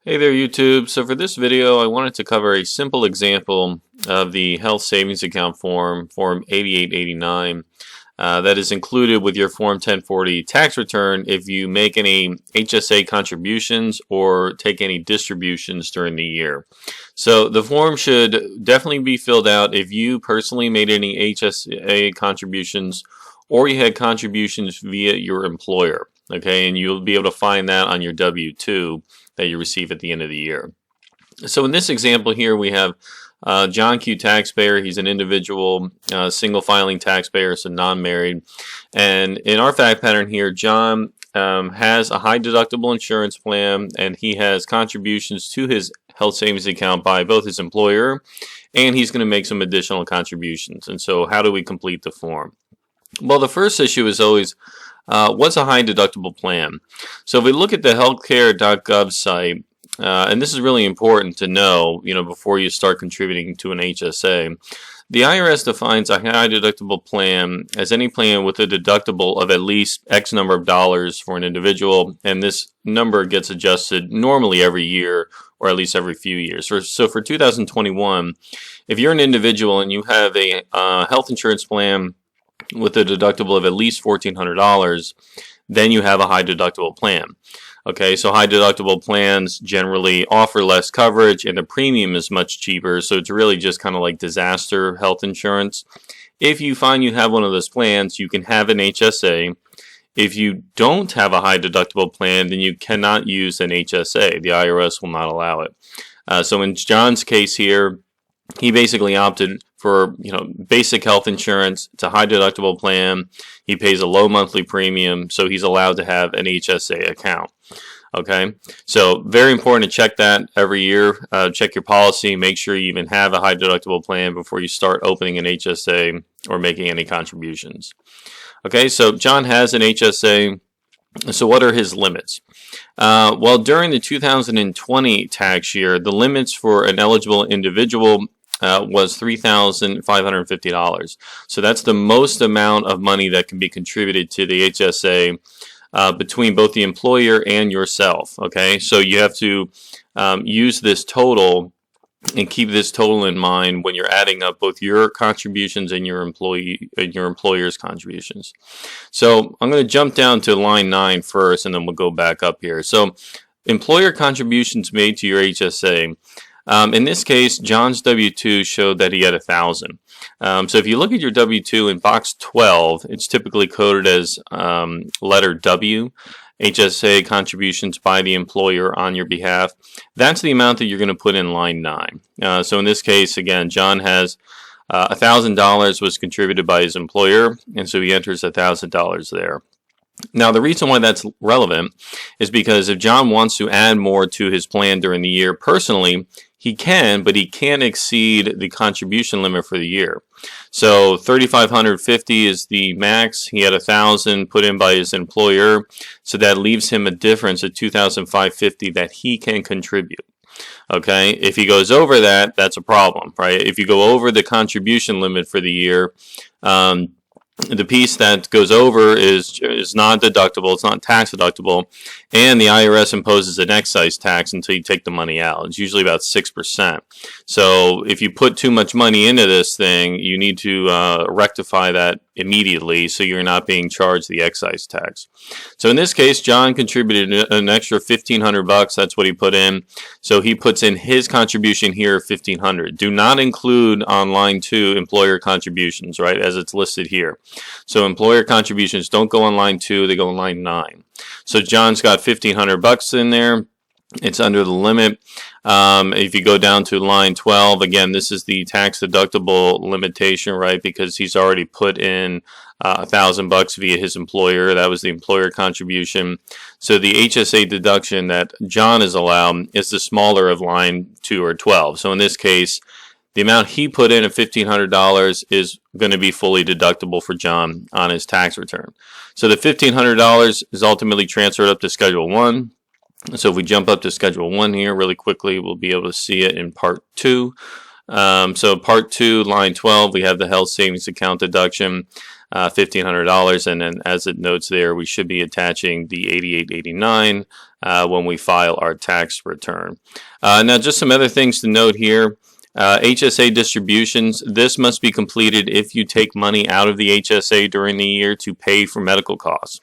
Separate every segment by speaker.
Speaker 1: Hey there YouTube. So for this video I wanted to cover a simple example of the health savings account form 8889 that is included with your form 1040 tax return if you make any HSA contributions or take any distributions during the year. So the form should definitely be filled out if you personally made any HSA contributions or you had contributions via your employer. Okay, and you'll be able to find that on your W-2 that you receive at the end of the year. So in this example here we have John Q. taxpayer. He's an individual single filing taxpayer, so non-married. And in our fact pattern here, John has a high deductible insurance plan and he has contributions to his health savings account by both his employer and he's going to make some additional contributions. And so how do we complete the form? Well, the first issue is always what's a high deductible plan? So if we look at the healthcare.gov site, and this is really important to know, before you start contributing to an HSA, the IRS defines a high deductible plan as any plan with a deductible of at least X number of dollars for an individual, and this number gets adjusted normally every year or at least every few years. So for 2021, if you're an individual and you have a health insurance plan with a deductible of at least $1,400, then you have a high deductible plan. Okay, so high deductible plans generally offer less coverage and the premium is much cheaper, so it's really just kind of like disaster health insurance. If you find you have one of those plans, you can have an HSA. If you don't have a high deductible plan, then you cannot use an HSA. The IRS will not allow it. So in John's case here, he basically opted for basic health insurance. It's a high deductible plan. He pays a low monthly premium, so he's allowed to have an HSA account. Okay, so very important to check that every year. Check your policy, make sure you even have a high deductible plan before you start opening an HSA or making any contributions. Okay, so John has an HSA. So what are his limits? Well, during the 2020 tax year, the limits for an eligible individual was $3,550. So that's the most amount of money that can be contributed to the HSA between both the employer and yourself. Okay, so you have to use this total and keep this total in mind when you're adding up both your contributions and your employer's contributions. So I'm going to jump down to line 9 first, and then we'll go back up here. So employer contributions made to your HSA. In this case, John's W-2 showed that he had 1,000. So if you look at your W-2 in box 12, it's typically coded as letter W, HSA contributions by the employer on your behalf. That's the amount that you're going to put in line 9. So in this case, again, John has $1,000 was contributed by his employer, and so he enters $1,000 there. Now, the reason why that's relevant is because if John wants to add more to his plan during the year personally, he can, but he can't exceed the contribution limit for the year. So $3,550 is the max. He had 1,000 put in by his employer, so that leaves him a difference of $2,550 that he can contribute. Okay, if he goes over that, that's a problem, right? If you go over the contribution limit for the year, the piece that goes over is not deductible, it's not tax deductible, and the IRS imposes an excise tax until you take the money out. It's usually about 6%. So if you put too much money into this thing, you need to rectify that immediately so you're not being charged the excise tax. So in this case, John contributed an extra $1,500. That's what he put in. So he puts in his contribution here of $1,500. Do not include on line 2 employer contributions, right, as it's listed here. So employer contributions don't go on line 2, they go on line 9. So John's got $1,500 in there. It's under the limit. If you go down to line 12, again, this is the tax deductible limitation, right? Because he's already put in $1,000 via his employer. That was the employer contribution. So the HSA deduction that John is allowed is the smaller of line 2 or 12. So in this case, the amount he put in of $1,500 is going to be fully deductible for John on his tax return. So the $1,500 is ultimately transferred up to Schedule 1. So if we jump up to Schedule 1 here really quickly, we'll be able to see it in Part 2. So Part 2, line 12, we have the health savings account deduction, $1,500, and then as it notes there, we should be attaching the 8889 when we file our tax return. Now, just some other things to note here. HSA distributions, this must be completed if you take money out of the HSA during the year to pay for medical costs,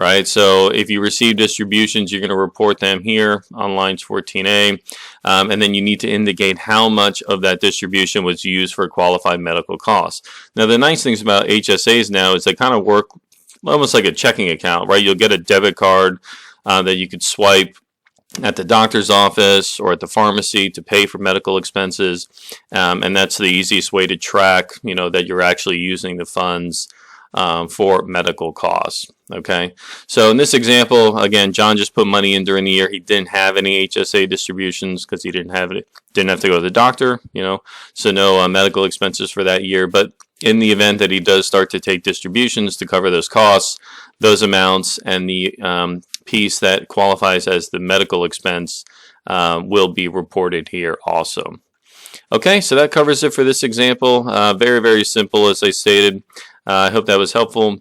Speaker 1: right? So if you receive distributions, you're going to report them here on lines 14A, and then you need to indicate how much of that distribution was used for qualified medical costs. Now, the nice things about HSAs now is they kind of work almost like a checking account, right? You'll get a debit card that you could swipe at the doctor's office or at the pharmacy to pay for medical expenses, and that's the easiest way to track, that you're actually using the funds for medical costs. Okay, so in this example, again, John just put money in during the year. He didn't have any HSA distributions because he didn't have to go to the doctor, so no medical expenses for that year. But in the event that he does start to take distributions to cover those costs, those amounts and the piece that qualifies as the medical expense will be reported here also. Okay, so that covers it for this example. Very, very simple, as I stated. I hope that was helpful.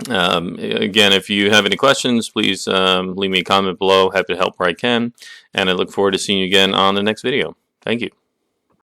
Speaker 1: Again, if you have any questions, please leave me a comment below. Happy to help where I can. And I look forward to seeing you again on the next video. Thank you.